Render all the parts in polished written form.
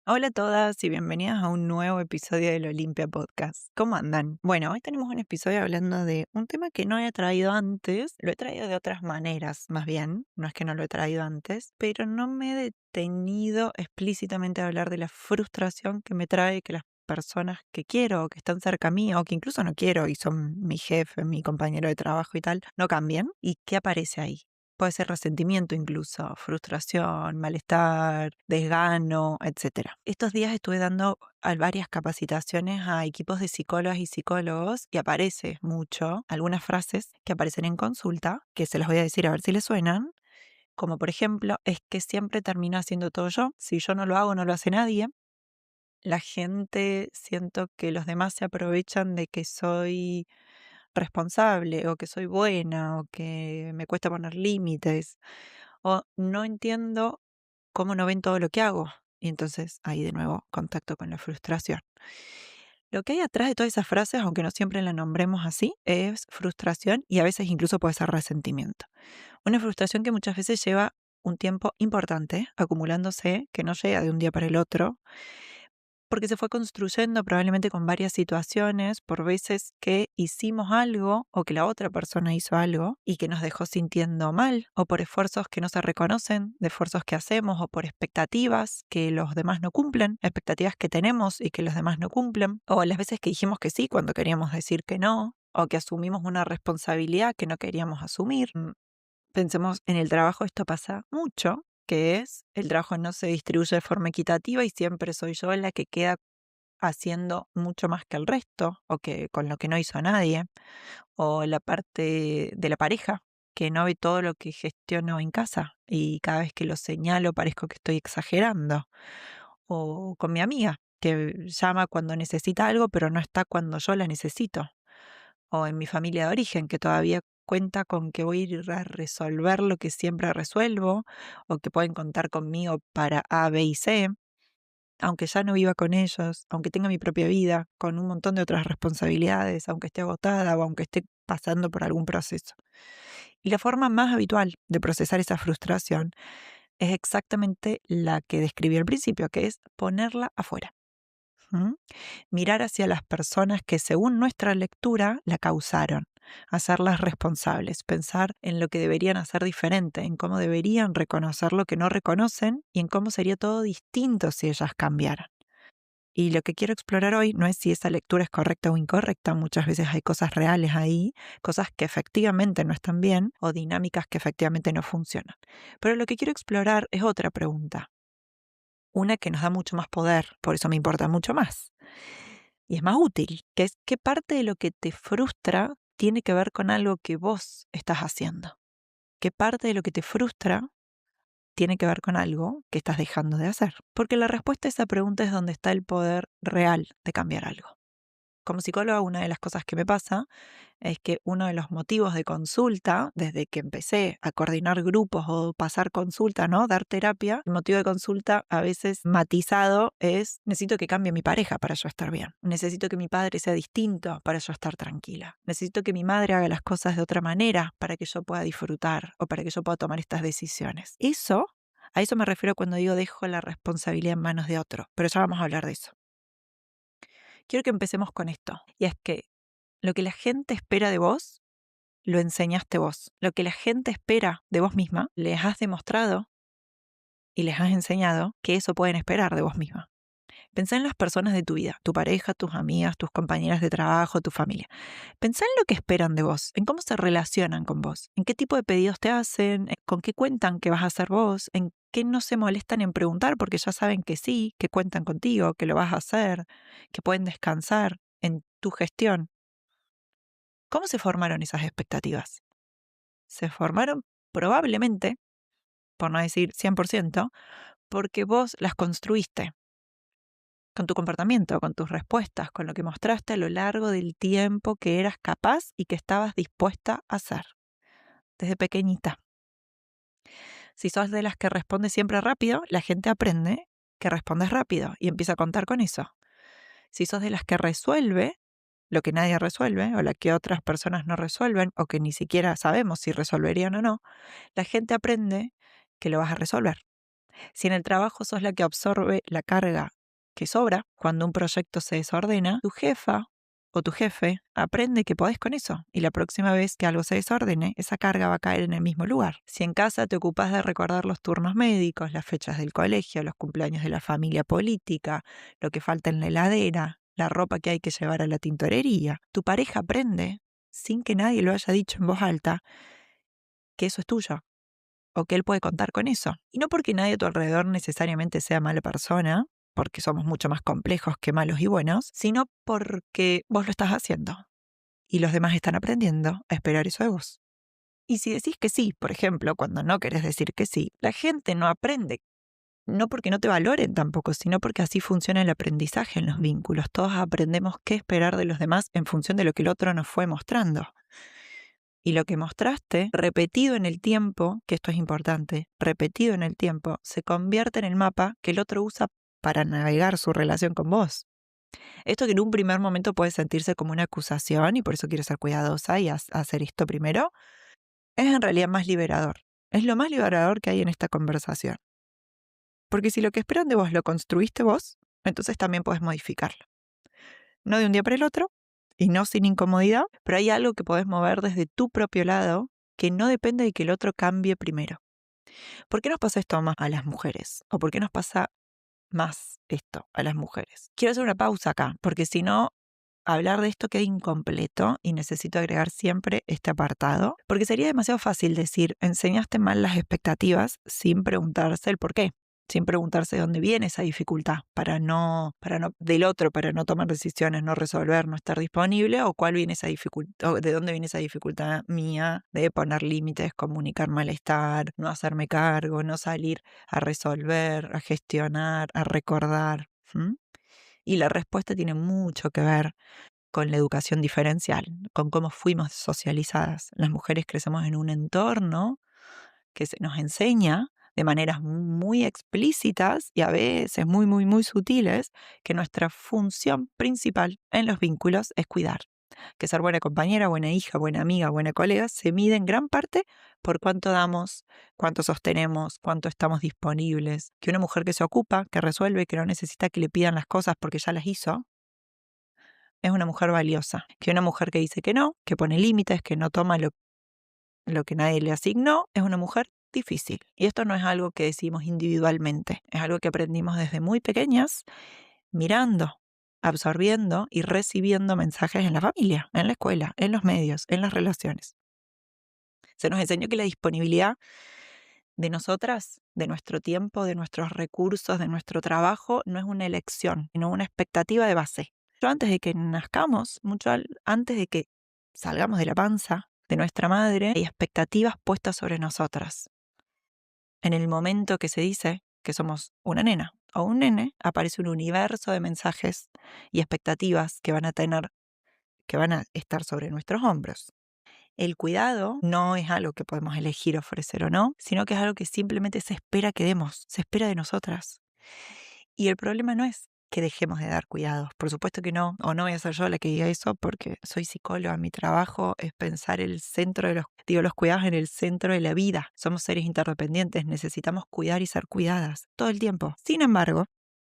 Hola a todas y bienvenidas a un nuevo episodio del Olimpia Podcast. ¿Cómo andan? Bueno, hoy tenemos un episodio hablando de un tema que no he traído antes, lo he traído de otras maneras, más bien, no es que no lo he traído antes, pero no me he detenido explícitamente a hablar de la frustración que me trae que las personas que quiero o que están cerca mío o que incluso no quiero y son mi jefe, mi compañero de trabajo y tal, no cambien. ¿Y qué aparece ahí? Puede ser resentimiento incluso, frustración, malestar, desgano, etcétera. Estos días estuve dando varias capacitaciones a equipos de psicólogas y psicólogos y aparece mucho algunas frases que aparecen en consulta, que se las voy a decir a ver si les suenan, como por ejemplo, es que siempre termino haciendo todo yo, si yo no lo hago no lo hace nadie. La gente, siento que los demás se aprovechan de que soy responsable o que soy buena o que me cuesta poner límites o no entiendo cómo no ven todo lo que hago. Y entonces ahí de nuevo contacto con la frustración. Lo que hay atrás de todas esas frases, aunque no siempre la nombremos así, es frustración y a veces incluso puede ser resentimiento. Una frustración que muchas veces lleva un tiempo importante acumulándose, que no llega de un día para el otro, porque se fue construyendo probablemente con varias situaciones, por veces que hicimos algo o que la otra persona hizo algo y que nos dejó sintiendo mal, o por esfuerzos que no se reconocen, de esfuerzos que hacemos, o por expectativas que los demás no cumplen, expectativas que tenemos y que los demás no cumplen, o las veces que dijimos que sí cuando queríamos decir que no, o que asumimos una responsabilidad que no queríamos asumir. Pensemos en el trabajo, esto pasa mucho, que es el trabajo no se distribuye de forma equitativa y siempre soy yo la que queda haciendo mucho más que el resto o que con lo que no hizo nadie, o la parte de la pareja que no ve todo lo que gestiono en casa y cada vez que lo señalo parezco que estoy exagerando, o con mi amiga que llama cuando necesita algo pero no está cuando yo la necesito, o en mi familia de origen, que todavía cuenta con que voy a ir a resolver lo que siempre resuelvo, o que pueden contar conmigo para A, B y C, aunque ya no viva con ellos, aunque tenga mi propia vida, con un montón de otras responsabilidades, aunque esté agotada o aunque esté pasando por algún proceso. Y la forma más habitual de procesar esa frustración es exactamente la que describí al principio, que es ponerla afuera. ¿Mm? Mirar hacia las personas que según nuestra lectura la causaron, hacerlas responsables, pensar en lo que deberían hacer diferente, en cómo deberían reconocer lo que no reconocen y en cómo sería todo distinto si ellas cambiaran. Y lo que quiero explorar hoy no es si esa lectura es correcta o incorrecta, muchas veces hay cosas reales ahí, cosas que efectivamente no están bien o dinámicas que efectivamente no funcionan. Pero lo que quiero explorar es otra pregunta, una que nos da mucho más poder, por eso me importa mucho más y es más útil, que es qué parte de lo que te frustra tiene que ver con algo que vos estás haciendo. ¿Qué parte de lo que te frustra tiene que ver con algo que estás dejando de hacer? Porque la respuesta a esa pregunta es donde está el poder real de cambiar algo. Como psicóloga, una de las cosas que me pasa es que uno de los motivos de consulta, desde que empecé a coordinar grupos o pasar consulta, ¿no? Dar terapia, el motivo de consulta a veces matizado es necesito que cambie mi pareja para yo estar bien. Necesito que mi padre sea distinto para yo estar tranquila. Necesito que mi madre haga las cosas de otra manera para que yo pueda disfrutar o para que yo pueda tomar estas decisiones. A eso me refiero cuando digo dejo la responsabilidad en manos de otro, pero ya vamos a hablar de eso. Quiero que empecemos con esto, y es que lo que la gente espera de vos, lo enseñaste vos. Lo que la gente espera de vos misma, les has demostrado y les has enseñado que eso pueden esperar de vos misma. Pensá en las personas de tu vida, tu pareja, tus amigas, tus compañeras de trabajo, tu familia. Pensá en lo que esperan de vos, en cómo se relacionan con vos, en qué tipo de pedidos te hacen, con qué cuentan que vas a hacer vos, en qué no se molestan en preguntar porque ya saben que sí, que cuentan contigo, que lo vas a hacer, que pueden descansar en tu gestión. ¿Cómo se formaron esas expectativas? Se formaron probablemente, por no decir 100%, porque vos las construiste con tu comportamiento, con tus respuestas, con lo que mostraste a lo largo del tiempo que eras capaz y que estabas dispuesta a hacer, desde pequeñita. Si sos de las que responde siempre rápido, la gente aprende que respondes rápido y empieza a contar con eso. Si sos de las que resuelve lo que nadie resuelve o lo que otras personas no resuelven o que ni siquiera sabemos si resolverían o no, la gente aprende que lo vas a resolver. Si en el trabajo sos la que absorbe la carga que sobra cuando un proyecto se desordena, tu jefa o tu jefe aprende que podés con eso y la próxima vez que algo se desordene, esa carga va a caer en el mismo lugar. Si en casa te ocupás de recordar los turnos médicos, las fechas del colegio, los cumpleaños de la familia política, lo que falta en la heladera, la ropa que hay que llevar a la tintorería, tu pareja aprende, sin que nadie lo haya dicho en voz alta, que eso es tuyo o que él puede contar con eso. Y no porque nadie a tu alrededor necesariamente sea mala persona, porque somos mucho más complejos que malos y buenos, sino porque vos lo estás haciendo y los demás están aprendiendo a esperar eso de vos. Y si decís que sí, por ejemplo, cuando no querés decir que sí, la gente no aprende. No porque no te valoren tampoco, sino porque así funciona el aprendizaje en los vínculos. Todos aprendemos qué esperar de los demás en función de lo que el otro nos fue mostrando. Y lo que mostraste, repetido en el tiempo, que esto es importante, repetido en el tiempo, se convierte en el mapa que el otro usa para navegar su relación con vos. Esto que en un primer momento puede sentirse como una acusación y por eso quiero ser cuidadosa y hacer esto primero, es en realidad más liberador. Es lo más liberador que hay en esta conversación. Porque si lo que esperan de vos lo construiste vos, entonces también podés modificarlo. No de un día para el otro y no sin incomodidad, pero hay algo que podés mover desde tu propio lado que no depende de que el otro cambie primero. ¿Por qué nos pasa esto más a las mujeres? ¿O por qué nos pasa más esto a las mujeres? Quiero hacer una pausa acá, porque si no, hablar de esto queda incompleto y necesito agregar siempre este apartado, porque sería demasiado fácil decir, enseñaste mal las expectativas sin preguntarse el por qué. Sin preguntarse de dónde viene esa dificultad del otro, para no tomar decisiones, no resolver, no estar disponible, o cuál viene esa dificultad, o de dónde viene esa dificultad mía de poner límites, comunicar malestar, no hacerme cargo, no salir a resolver, a gestionar, a recordar. Y la respuesta tiene mucho que ver con la educación diferencial, con cómo fuimos socializadas. Las mujeres crecemos en un entorno que se nos enseña de maneras muy explícitas y a veces muy, muy, muy sutiles, que nuestra función principal en los vínculos es cuidar. Que ser buena compañera, buena hija, buena amiga, buena colega se mide en gran parte por cuánto damos, cuánto sostenemos, cuánto estamos disponibles. Que una mujer que se ocupa, que resuelve, que no necesita que le pidan las cosas porque ya las hizo, es una mujer valiosa. Que una mujer que dice que no, que pone límites, que no toma lo que nadie le asignó, es una mujer difícil. Y esto no es algo que decimos individualmente, es algo que aprendimos desde muy pequeñas, mirando, absorbiendo y recibiendo mensajes en la familia, en la escuela, en los medios, en las relaciones. Se nos enseñó que la disponibilidad de nosotras, de nuestro tiempo, de nuestros recursos, de nuestro trabajo, no es una elección, sino una expectativa de base. Mucho antes de que nazcamos, antes de que salgamos de la panza de nuestra madre, hay expectativas puestas sobre nosotras. En el momento que se dice que somos una nena o un nene, aparece un universo de mensajes y expectativas que van a estar sobre nuestros hombros. El cuidado no es algo que podemos elegir ofrecer o no, sino que es algo que simplemente se espera que demos, se espera de nosotras. Y el problema no es que dejemos de dar cuidados, por supuesto que no, o no voy a ser yo la que diga eso porque soy psicóloga, mi trabajo es pensar el centro de los cuidados en el centro de la vida. Somos seres interdependientes, necesitamos cuidar y ser cuidadas todo el tiempo. Sin embargo,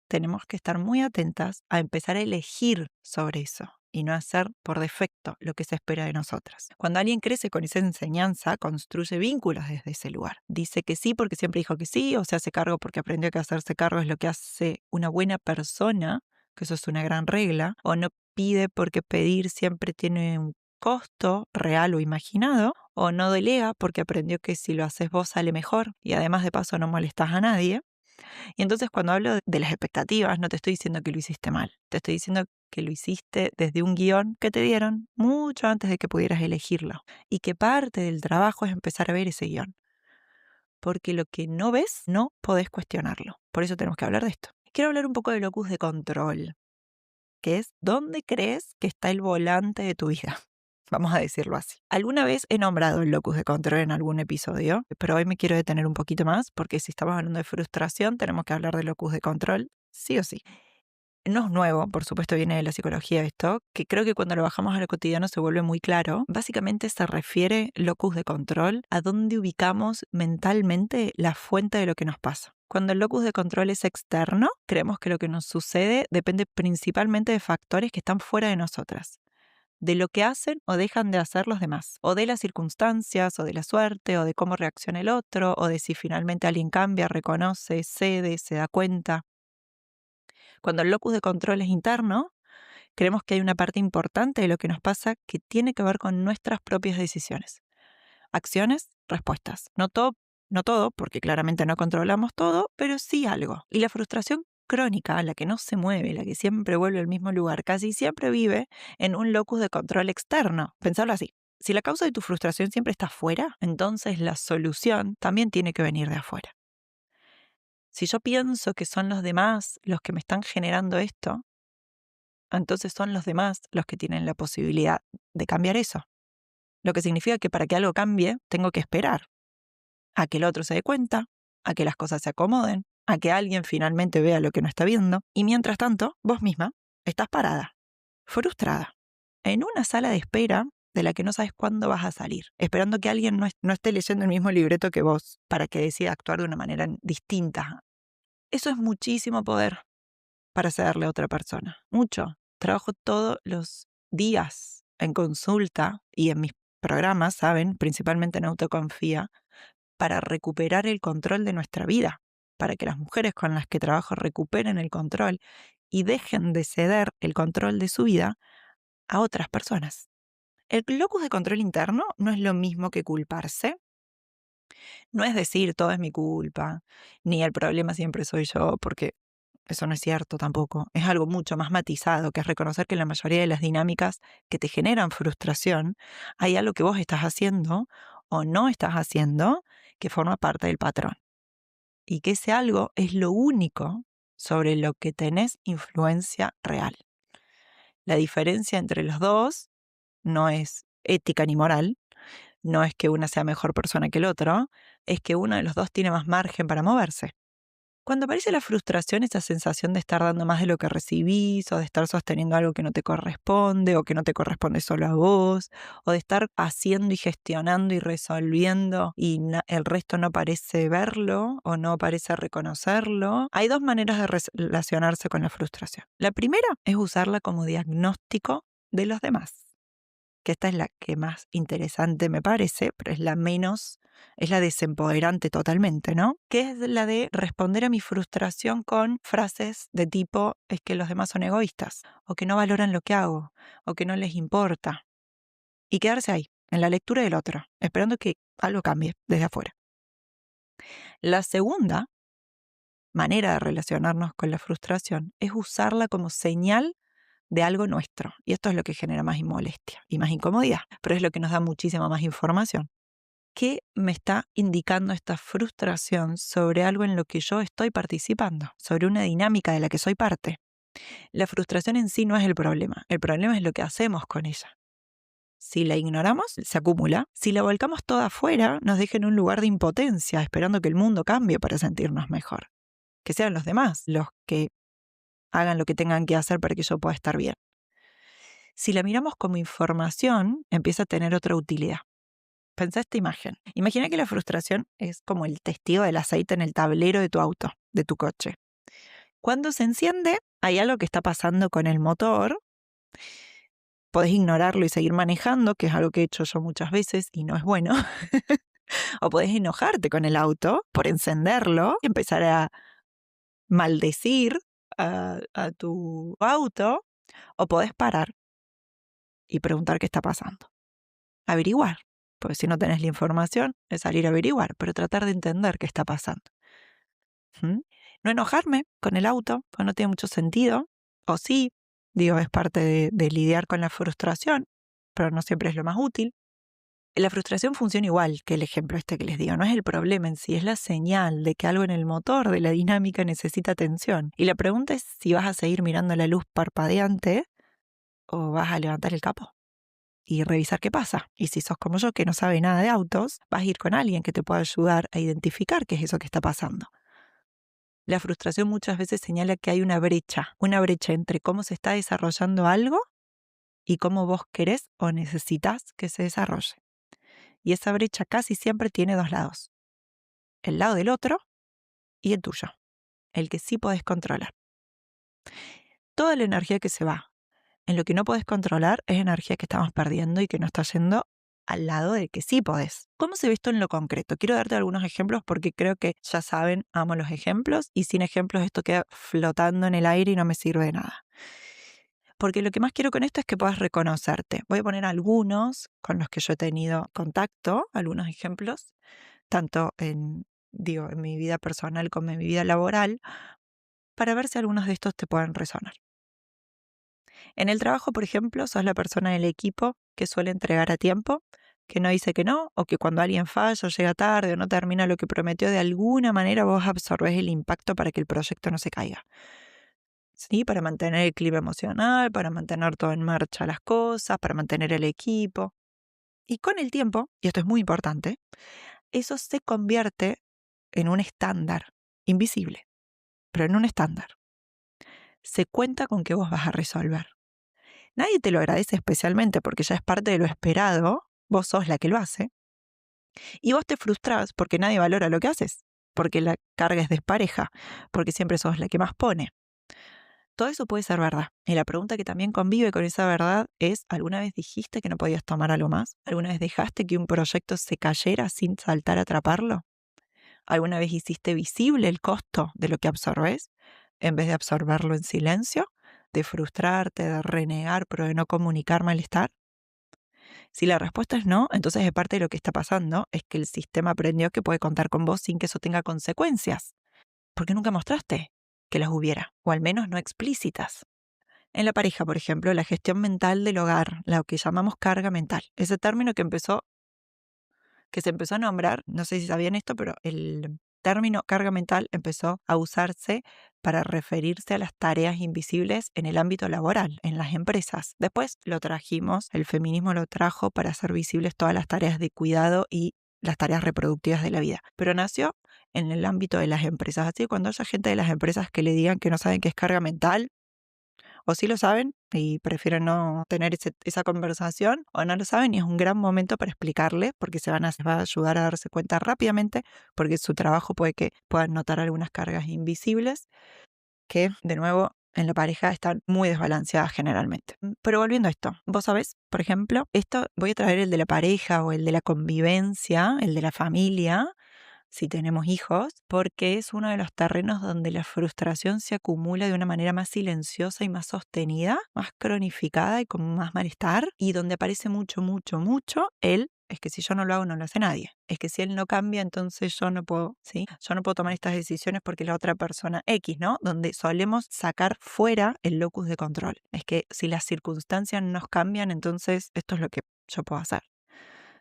tenemos que estar muy atentas a empezar a elegir sobre eso y no hacer por defecto lo que se espera de nosotras. Cuando alguien crece con esa enseñanza, construye vínculos desde ese lugar. Dice que sí porque siempre dijo que sí, o se hace cargo porque aprendió que hacerse cargo es lo que hace una buena persona, que eso es una gran regla, o no pide porque pedir siempre tiene un costo real o imaginado, o no delega porque aprendió que si lo haces vos sale mejor y además de paso no molestas a nadie. Y entonces cuando hablo de las expectativas, no te estoy diciendo que lo hiciste mal, te estoy diciendo que lo hiciste desde un guión que te dieron mucho antes de que pudieras elegirlo. Y que parte del trabajo es empezar a ver ese guión. Porque lo que no ves, no podés cuestionarlo. Por eso tenemos que hablar de esto. Quiero hablar un poco del locus de control, que es dónde crees que está el volante de tu vida. Vamos a decirlo así. Alguna vez he nombrado el locus de control en algún episodio, pero hoy me quiero detener un poquito más porque si estamos hablando de frustración, tenemos que hablar del locus de control, sí o sí. No es nuevo, por supuesto viene de la psicología esto, que creo que cuando lo bajamos a lo cotidiano se vuelve muy claro. Básicamente se refiere, locus de control, a dónde ubicamos mentalmente la fuente de lo que nos pasa. Cuando el locus de control es externo, creemos que lo que nos sucede depende principalmente de factores que están fuera de nosotras, de lo que hacen o dejan de hacer los demás, o de las circunstancias, o de la suerte, o de cómo reacciona el otro, o de si finalmente alguien cambia, reconoce, cede, se da cuenta. Cuando el locus de control es interno, creemos que hay una parte importante de lo que nos pasa que tiene que ver con nuestras propias decisiones. Acciones, respuestas. No todo, porque claramente no controlamos todo, pero sí algo. Y la frustración crónica, la que no se mueve, la que siempre vuelve al mismo lugar, casi siempre vive en un locus de control externo. Pensarlo así. Si la causa de tu frustración siempre está afuera, entonces la solución también tiene que venir de afuera. Si yo pienso que son los demás los que me están generando esto, entonces son los demás los que tienen la posibilidad de cambiar eso. Lo que significa que para que algo cambie, tengo que esperar a que el otro se dé cuenta, a que las cosas se acomoden, a que alguien finalmente vea lo que no está viendo. Y mientras tanto, vos misma estás parada, frustrada, en una sala de espera de la que no sabes cuándo vas a salir, esperando que alguien no esté leyendo el mismo libreto que vos para que decida actuar de una manera distinta. Eso es muchísimo poder para cederle a otra persona. Mucho. Trabajo todos los días en consulta y en mis programas, ¿saben? Principalmente en autoconfía, para recuperar el control de nuestra vida, para que las mujeres con las que trabajo recuperen el control y dejen de ceder el control de su vida a otras personas. El locus de control interno no es lo mismo que culparse. No es decir todo es mi culpa, ni el problema siempre soy yo, porque eso no es cierto tampoco. Es algo mucho más matizado, que es reconocer que en la mayoría de las dinámicas que te generan frustración, hay algo que vos estás haciendo o no estás haciendo que forma parte del patrón. Y que ese algo es lo único sobre lo que tenés influencia real. La diferencia entre los dos no es ética ni moral, no es que una sea mejor persona que el otro, es que uno de los dos tiene más margen para moverse. Cuando aparece la frustración, esa sensación de estar dando más de lo que recibís, o de estar sosteniendo algo que no te corresponde, o que no te corresponde solo a vos, o de estar haciendo y gestionando y resolviendo y el resto no parece verlo o no parece reconocerlo. Hay dos maneras de relacionarse con la frustración. La primera es usarla como diagnóstico de los demás, que esta es la que más interesante me parece, pero es la desempoderante totalmente, ¿no? Que es la de responder a mi frustración con frases de tipo, es que los demás son egoístas, o que no valoran lo que hago, o que no les importa. Y quedarse ahí, en la lectura del otro, esperando que algo cambie desde afuera. La segunda manera de relacionarnos con la frustración es usarla como señal de algo nuestro. Y esto es lo que genera más molestia y más incomodidad, pero es lo que nos da muchísima más información. ¿Qué me está indicando esta frustración sobre algo en lo que yo estoy participando? Sobre una dinámica de la que soy parte. La frustración en sí no es el problema es lo que hacemos con ella. Si la ignoramos, se acumula. Si la volcamos toda afuera, nos deja en un lugar de impotencia, esperando que el mundo cambie para sentirnos mejor. Que sean los demás los que hagan lo que tengan que hacer para que yo pueda estar bien. Si la miramos como información, empieza a tener otra utilidad. Pensá esta imagen. Imagina que la frustración es como el testigo del aceite en el tablero de tu auto, de tu coche. Cuando se enciende, hay algo que está pasando con el motor. Podés ignorarlo y seguir manejando, que es algo que he hecho yo muchas veces y no es bueno. O podés enojarte con el auto por encenderlo y empezar a maldecir a tu auto. O podés parar y preguntar qué está pasando. Averiguar, porque si no tenés la información, es salir a averiguar, pero tratar de entender qué está pasando. No enojarme con el auto, porque no tiene mucho sentido, o sí, digo, es parte de lidiar con la frustración, pero no siempre es lo más útil. La frustración funciona igual que el ejemplo este que les digo, no es el problema en sí, es la señal de que algo en el motor de la dinámica necesita atención. Y la pregunta es si vas a seguir mirando la luz parpadeante o vas a levantar el capó y revisar qué pasa. Y si sos como yo, que no sabe nada de autos, vas a ir con alguien que te pueda ayudar a identificar qué es eso que está pasando. La frustración muchas veces señala que hay una brecha entre cómo se está desarrollando algo y cómo vos querés o necesitas que se desarrolle. Y esa brecha casi siempre tiene dos lados. El lado del otro y el tuyo, el que sí podés controlar. Toda la energía que se va en lo que no podés controlar es energía que estamos perdiendo y que no está yendo al lado del que sí podés. ¿Cómo se ve esto en lo concreto? Quiero darte algunos ejemplos porque creo que ya saben, amo los ejemplos y sin ejemplos esto queda flotando en el aire y no me sirve de nada. Porque lo que más quiero con esto es que puedas reconocerte. Voy a poner algunos con los que yo he tenido contacto, algunos ejemplos, tanto en mi vida personal como en mi vida laboral, para ver si algunos de estos te pueden resonar. En el trabajo, por ejemplo, sos la persona del equipo que suele entregar a tiempo, que no dice que no, o que cuando alguien falla o llega tarde o no termina lo que prometió, de alguna manera vos absorbés el impacto para que el proyecto no se caiga. ¿Sí? Para mantener el clima emocional, para mantener todo en marcha las cosas, para mantener el equipo. Y con el tiempo, y esto es muy importante, eso se convierte en un estándar, invisible, pero en un estándar. Se cuenta con que vos vas a resolver. Nadie te lo agradece especialmente porque ya es parte de lo esperado, vos sos la que lo hace, y vos te frustrás porque nadie valora lo que haces, porque la carga es despareja, porque siempre sos la que más pone. Todo eso puede ser verdad. Y la pregunta que también convive con esa verdad es, ¿alguna vez dijiste que no podías tomar algo más? ¿Alguna vez dejaste que un proyecto se cayera sin saltar a atraparlo? ¿Alguna vez hiciste visible el costo de lo que absorbes en vez de absorberlo en silencio? ¿De frustrarte, de renegar, pero de no comunicar malestar? Si la respuesta es no, entonces de parte de lo que está pasando es que el sistema aprendió que puede contar con vos sin que eso tenga consecuencias. Porque nunca mostraste que las hubiera, o al menos no explícitas. En la pareja, por ejemplo, la gestión mental del hogar, lo que llamamos carga mental, ese término que se empezó a nombrar, no sé si sabían esto, pero el término carga mental empezó a usarse para referirse a las tareas invisibles en el ámbito laboral, en las empresas. Después lo trajimos, el feminismo lo trajo para hacer visibles todas las tareas de cuidado y las tareas reproductivas de la vida. Pero nació en el ámbito de las empresas. Así que cuando haya gente de las empresas que le digan que no saben qué es carga mental, o sí lo saben y prefieren no tener esa conversación, o no lo saben y es un gran momento para explicarle porque va a ayudar a darse cuenta rápidamente, porque su trabajo puede que puedan notar algunas cargas invisibles que, de nuevo, en la pareja están muy desbalanceadas generalmente. Pero volviendo a esto, vos sabés, por ejemplo, esto voy a traer el de la pareja o el de la convivencia, el de la familia, si tenemos hijos, porque es uno de los terrenos donde la frustración se acumula de una manera más silenciosa y más sostenida, más cronificada y con más malestar, y donde aparece mucho, mucho, mucho es que si yo no lo hago, no lo hace nadie. Es que si él no cambia, entonces yo no puedo, ¿sí? Yo no puedo tomar estas decisiones porque la otra persona X, ¿no? Donde solemos sacar fuera el locus de control. Es que si las circunstancias nos cambian, entonces esto es lo que yo puedo hacer.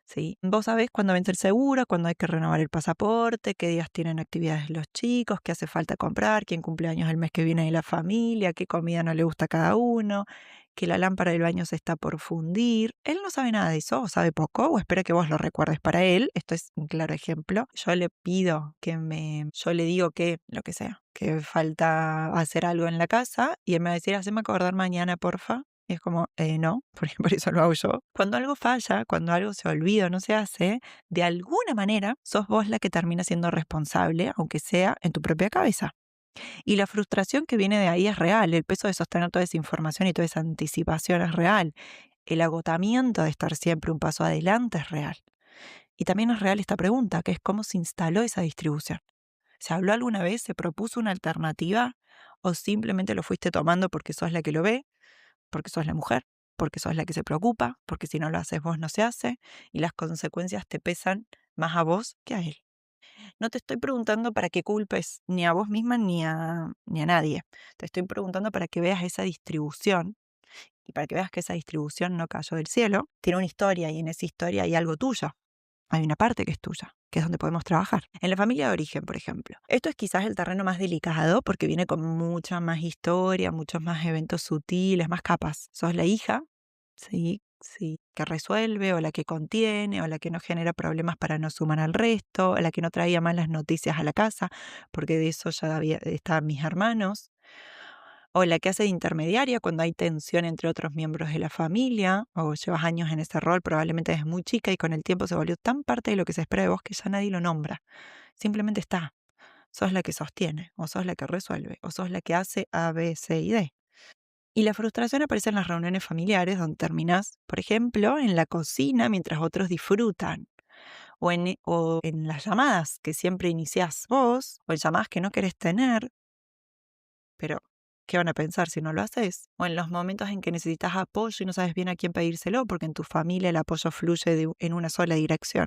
¿Sí? Vos sabés cuándo vence el seguro, cuándo hay que renovar el pasaporte, qué días tienen actividades los chicos, qué hace falta comprar, quién cumple años el mes que viene de la familia, qué comida no le gusta a cada uno, que la lámpara del baño se está por fundir. Él no sabe nada de eso, o sabe poco, o espera que vos lo recuerdes para él. Esto es un claro ejemplo. Yo le pido yo le digo que, lo que sea, que falta hacer algo en la casa y él me va a decir, haceme acordar mañana, porfa. Y es como, no, porque por eso lo hago yo. Cuando algo falla, cuando algo se olvida o no se hace, de alguna manera sos vos la que termina siendo responsable, aunque sea en tu propia cabeza. Y la frustración que viene de ahí es real, el peso de sostener toda esa información y toda esa anticipación es real. El agotamiento de estar siempre un paso adelante es real. Y también es real esta pregunta, que es cómo se instaló esa distribución. ¿Se habló alguna vez? ¿Se propuso una alternativa? ¿O simplemente lo fuiste tomando porque sos la que lo ve? Porque sos la mujer, porque sos la que se preocupa, porque si no lo haces vos no se hace y las consecuencias te pesan más a vos que a él. No te estoy preguntando para que culpes ni a vos misma ni a nadie. Te estoy preguntando para que veas esa distribución y para que veas que esa distribución no cayó del cielo. Tiene una historia y en esa historia hay algo tuyo. Hay una parte que es tuya, que es donde podemos trabajar. En la familia de origen, por ejemplo. Esto es quizás el terreno más delicado porque viene con mucha más historia, muchos más eventos sutiles, más capas. Sos la hija, ¿sí? Sí, que resuelve o la que contiene o la que no genera problemas para no sumar al resto, o la que no traía malas noticias a la casa, porque de eso estaban mis hermanos, o la que hace de intermediaria cuando hay tensión entre otros miembros de la familia, o llevas años en ese rol, probablemente desde muy chica y con el tiempo se volvió tan parte de lo que se espera de vos que ya nadie lo nombra. Simplemente está. Sos la que sostiene, o sos la que resuelve, o sos la que hace A, B, C y D. Y la frustración aparece en las reuniones familiares donde terminás, por ejemplo, en la cocina mientras otros disfrutan, o en las llamadas que siempre iniciás vos, o en llamadas que no querés tener, pero ¿qué van a pensar si no lo haces? O en los momentos en que necesitas apoyo y no sabes bien a quién pedírselo porque en tu familia el apoyo fluye en una sola dirección.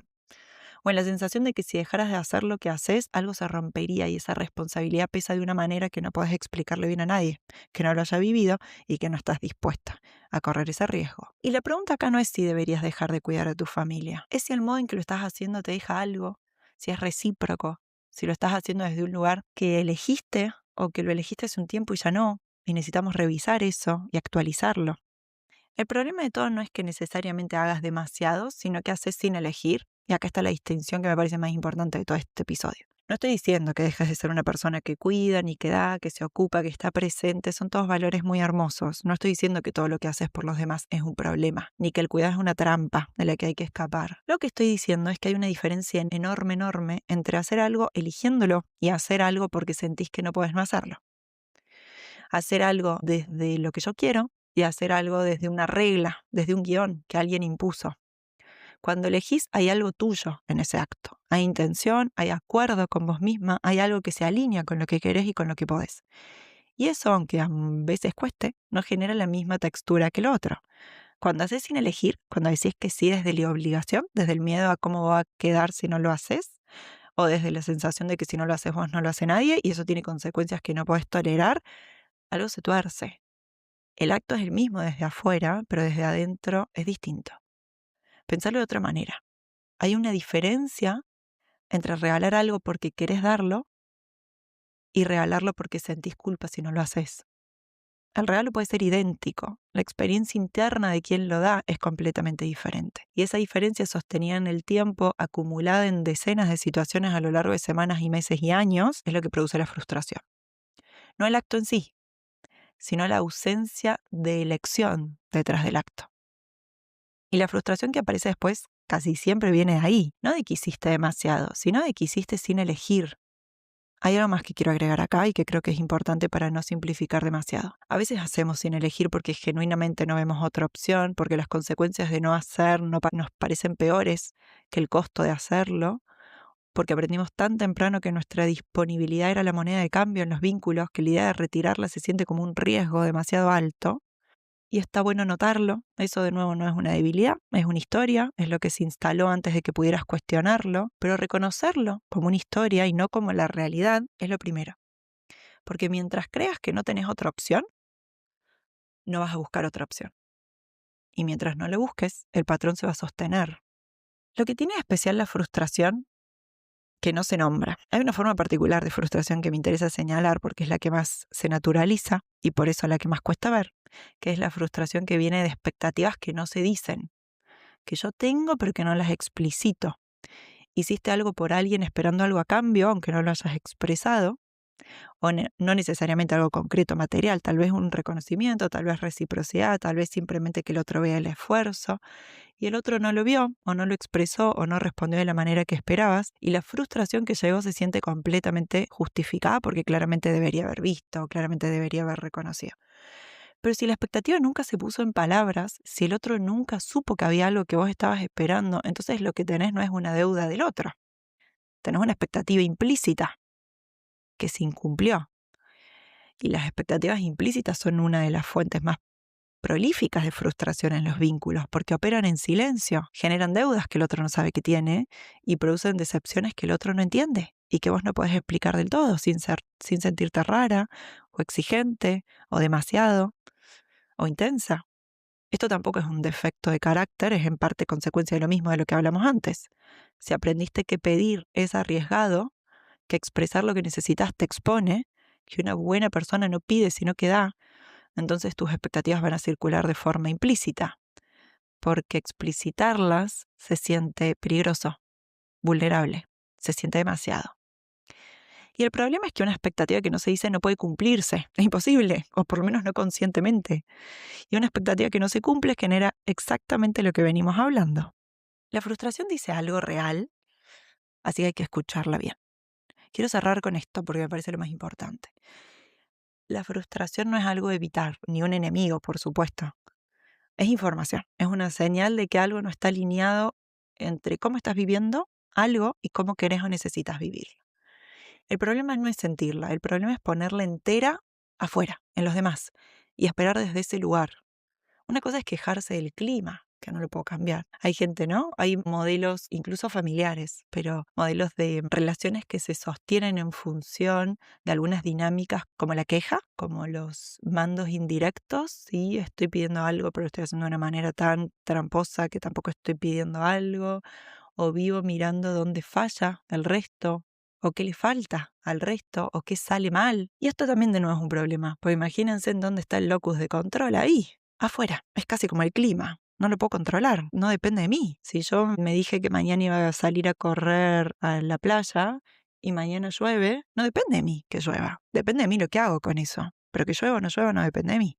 O en la sensación de que si dejaras de hacer lo que haces, algo se rompería y esa responsabilidad pesa de una manera que no podés explicarle bien a nadie, que no lo haya vivido y que no estás dispuesta a correr ese riesgo. Y la pregunta acá no es si deberías dejar de cuidar a tu familia, es si el modo en que lo estás haciendo te deja algo, si es recíproco, si lo estás haciendo desde un lugar que elegiste o que lo elegiste hace un tiempo y ya no, y necesitamos revisar eso y actualizarlo. El problema de todo no es que necesariamente hagas demasiado, sino que haces sin elegir. Y acá está la distinción que me parece más importante de todo este episodio. No estoy diciendo que dejes de ser una persona que cuida, ni que da, que se ocupa, que está presente. Son todos valores muy hermosos. No estoy diciendo que todo lo que haces por los demás es un problema, ni que el cuidado es una trampa de la que hay que escapar. Lo que estoy diciendo es que hay una diferencia enorme, enorme entre hacer algo eligiéndolo y hacer algo porque sentís que no podés no hacerlo. Hacer algo desde lo que yo quiero y hacer algo desde una regla, desde un guión que alguien impuso. Cuando elegís hay algo tuyo en ese acto. Hay intención, hay acuerdo con vos misma, hay algo que se alinea con lo que querés y con lo que podés. Y eso, aunque a veces cueste, no genera la misma textura que lo otro. Cuando haces sin elegir, cuando decís que sí desde la obligación, desde el miedo a cómo va a quedar si no lo haces, o desde la sensación de que si no lo haces vos no lo hace nadie y eso tiene consecuencias que no podés tolerar, algo se tuerce. El acto es el mismo desde afuera, pero desde adentro es distinto. Pensarlo de otra manera. Hay una diferencia entre regalar algo porque querés darlo y regalarlo porque sentís culpa si no lo haces. El regalo puede ser idéntico. La experiencia interna de quien lo da es completamente diferente. Y esa diferencia sostenida en el tiempo, acumulada en decenas de situaciones a lo largo de semanas y meses y años, es lo que produce la frustración. No el acto en sí, sino la ausencia de elección detrás del acto. Y la frustración que aparece después casi siempre viene de ahí, no de que hiciste demasiado, sino de que hiciste sin elegir. Hay algo más que quiero agregar acá y que creo que es importante para no simplificar demasiado. A veces hacemos sin elegir porque genuinamente no vemos otra opción, porque las consecuencias de no hacer nos parecen peores que el costo de hacerlo, porque aprendimos tan temprano que nuestra disponibilidad era la moneda de cambio en los vínculos, que la idea de retirarla se siente como un riesgo demasiado alto. Y está bueno notarlo, eso de nuevo no es una debilidad, es una historia, es lo que se instaló antes de que pudieras cuestionarlo, pero reconocerlo como una historia y no como la realidad es lo primero. Porque mientras creas que no tenés otra opción, no vas a buscar otra opción. Y mientras no lo busques, el patrón se va a sostener. Lo que tiene de especial la frustración, que no se nombra. Hay una forma particular de frustración que me interesa señalar porque es la que más se naturaliza y por eso la que más cuesta ver, que es la frustración que viene de expectativas que no se dicen, que yo tengo pero que no las explicito. Hiciste algo por alguien esperando algo a cambio, aunque no lo hayas expresado, o no necesariamente algo concreto, material, tal vez un reconocimiento, tal vez reciprocidad, tal vez simplemente que el otro vea el esfuerzo, y el otro no lo vio, o no lo expresó, o no respondió de la manera que esperabas, y la frustración que llegó se siente completamente justificada porque claramente debería haber visto, claramente debería haber reconocido. Pero si la expectativa nunca se puso en palabras, si el otro nunca supo que había algo que vos estabas esperando, entonces lo que tenés no es una deuda del otro. Tenés una expectativa implícita que se incumplió. Y las expectativas implícitas son una de las fuentes más prolíficas de frustración en los vínculos, porque operan en silencio, generan deudas que el otro no sabe que tiene y producen decepciones que el otro no entiende y que vos no podés explicar del todo sin sentirte rara o exigente o demasiado o intensa. Esto tampoco es un defecto de carácter, es en parte consecuencia de lo mismo de lo que hablamos antes. Si aprendiste que pedir es arriesgado, que expresar lo que necesitas te expone, que una buena persona no pide sino que da, entonces tus expectativas van a circular de forma implícita. porque explicitarlas se siente peligroso, vulnerable, se siente demasiado. Y el problema es que una expectativa que no se dice no puede cumplirse, es imposible, o por lo menos no conscientemente. Y una expectativa que no se cumple genera exactamente lo que venimos hablando. La frustración dice algo real, así que hay que escucharla bien. Quiero cerrar con esto porque me parece lo más importante. La frustración no es algo a evitar, ni un enemigo, por supuesto. Es información, es una señal de que algo no está alineado entre cómo estás viviendo algo y cómo querés o necesitas vivirlo. El problema no es sentirla, el problema es ponerla entera afuera, en los demás, y esperar desde ese lugar. Una cosa es quejarse del clima, que no lo puedo cambiar. Hay gente, ¿no? Hay modelos, incluso familiares, pero modelos de relaciones que se sostienen en función de algunas dinámicas como la queja, como los mandos indirectos. Sí, estoy pidiendo algo, pero lo estoy haciendo de una manera tan tramposa que tampoco estoy pidiendo algo. O vivo mirando dónde falla el resto, o qué le falta al resto, o qué sale mal. Y esto también de nuevo es un problema, porque imagínense en dónde está el locus de control ahí. Afuera, es casi como el clima, no lo puedo controlar, no depende de mí. Si yo me dije que mañana iba a salir a correr a la playa y mañana llueve, no depende de mí que llueva, depende de mí lo que hago con eso. Pero que llueva o no llueva no depende de mí.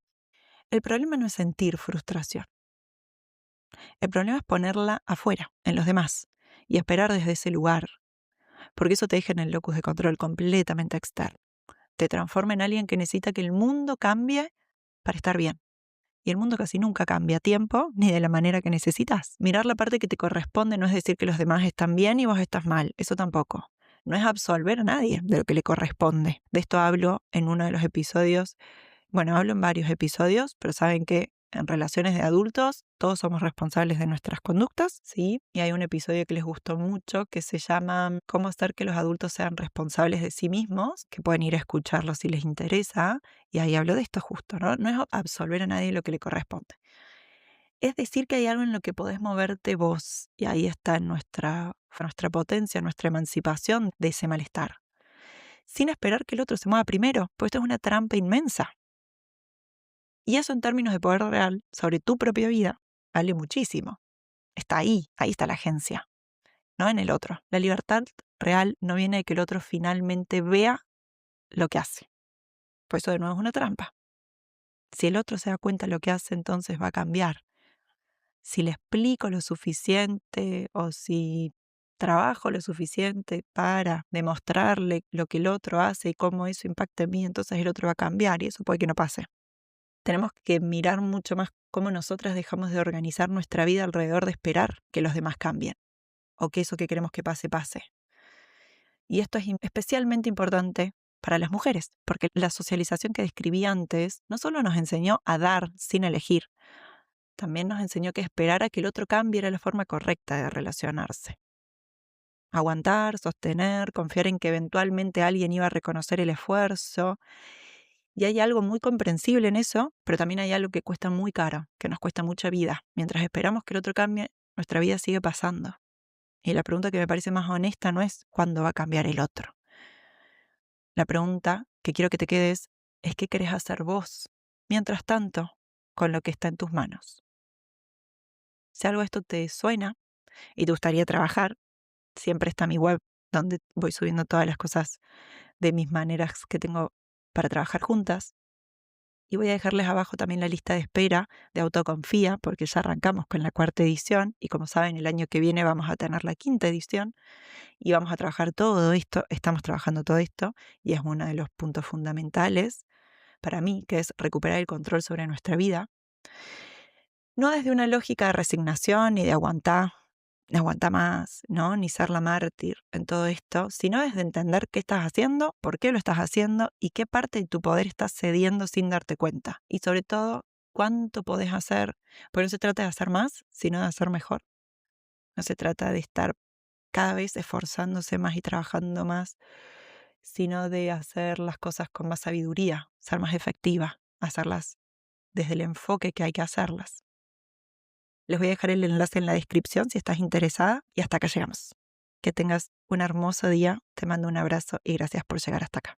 El problema no es sentir frustración, el problema es ponerla afuera, en los demás, y esperar desde ese lugar, porque eso te deja en el locus de control completamente externo. Te transforma en alguien que necesita que el mundo cambie para estar bien. Y el mundo casi nunca cambia a tiempo ni de la manera que necesitas. Mirar la parte que te corresponde no es decir que los demás están bien y vos estás mal, eso tampoco. No es absolver a nadie de lo que le corresponde. De esto hablo en uno de los episodios, bueno, hablo en varios episodios, pero saben que en relaciones de adultos todos somos responsables de nuestras conductas, ¿sí? Y hay un episodio que les gustó mucho que se llama Cómo hacer que los adultos sean responsables de sí mismos, que pueden ir a escucharlo si les interesa. Y ahí hablo de esto justo, ¿no? No es absolver a nadie lo que le corresponde. Es decir que hay algo en lo que podés moverte vos. Y ahí está nuestra potencia, nuestra emancipación de ese malestar. Sin esperar que el otro se mueva primero, pues esto es una trampa inmensa. Y eso en términos de poder real sobre tu propia vida vale muchísimo. Está ahí está la agencia, no en el otro. La libertad real no viene de que el otro finalmente vea lo que hace. Pues eso de nuevo es una trampa. Si el otro se da cuenta de lo que hace, entonces va a cambiar. Si le explico lo suficiente o si trabajo lo suficiente para demostrarle lo que el otro hace y cómo eso impacta en mí, entonces el otro va a cambiar y eso puede que no pase. Tenemos que mirar mucho más cómo nosotras dejamos de organizar nuestra vida alrededor de esperar que los demás cambien o que eso que queremos que pase, pase. Y esto es especialmente importante para las mujeres, porque la socialización que describí antes no solo nos enseñó a dar sin elegir, también nos enseñó que esperar a que el otro cambie era la forma correcta de relacionarse. Aguantar, sostener, confiar en que eventualmente alguien iba a reconocer el esfuerzo. Y hay algo muy comprensible en eso, pero también hay algo que cuesta muy caro, que nos cuesta mucha vida. Mientras esperamos que el otro cambie, nuestra vida sigue pasando. Y la pregunta que me parece más honesta no es ¿cuándo va a cambiar el otro? La pregunta que quiero que te quedes es ¿qué querés hacer vos, mientras tanto, con lo que está en tus manos? Si algo de esto te suena y te gustaría trabajar, siempre está mi web donde voy subiendo todas las cosas de mis maneras que tengo para trabajar juntas. Y voy a dejarles abajo también la lista de espera de Autoconfía, porque ya arrancamos con la 4ª edición y como saben el año que viene vamos a tener la 5ª edición y vamos a trabajar todo esto, estamos trabajando todo esto y es uno de los puntos fundamentales para mí, que es recuperar el control sobre nuestra vida. No desde una lógica de resignación ni de aguantar más, ¿no? Ni ser la mártir en todo esto, sino desde entender qué estás haciendo, por qué lo estás haciendo y qué parte de tu poder estás cediendo sin darte cuenta. Y sobre todo, cuánto podés hacer. Porque no se trata de hacer más, sino de hacer mejor. No se trata de estar cada vez esforzándose más y trabajando más, sino de hacer las cosas con más sabiduría, ser más efectiva, hacerlas desde el enfoque que hay que hacerlas. Les voy a dejar el enlace en la descripción si estás interesada y hasta acá llegamos. Que tengas un hermoso día, te mando un abrazo y gracias por llegar hasta acá.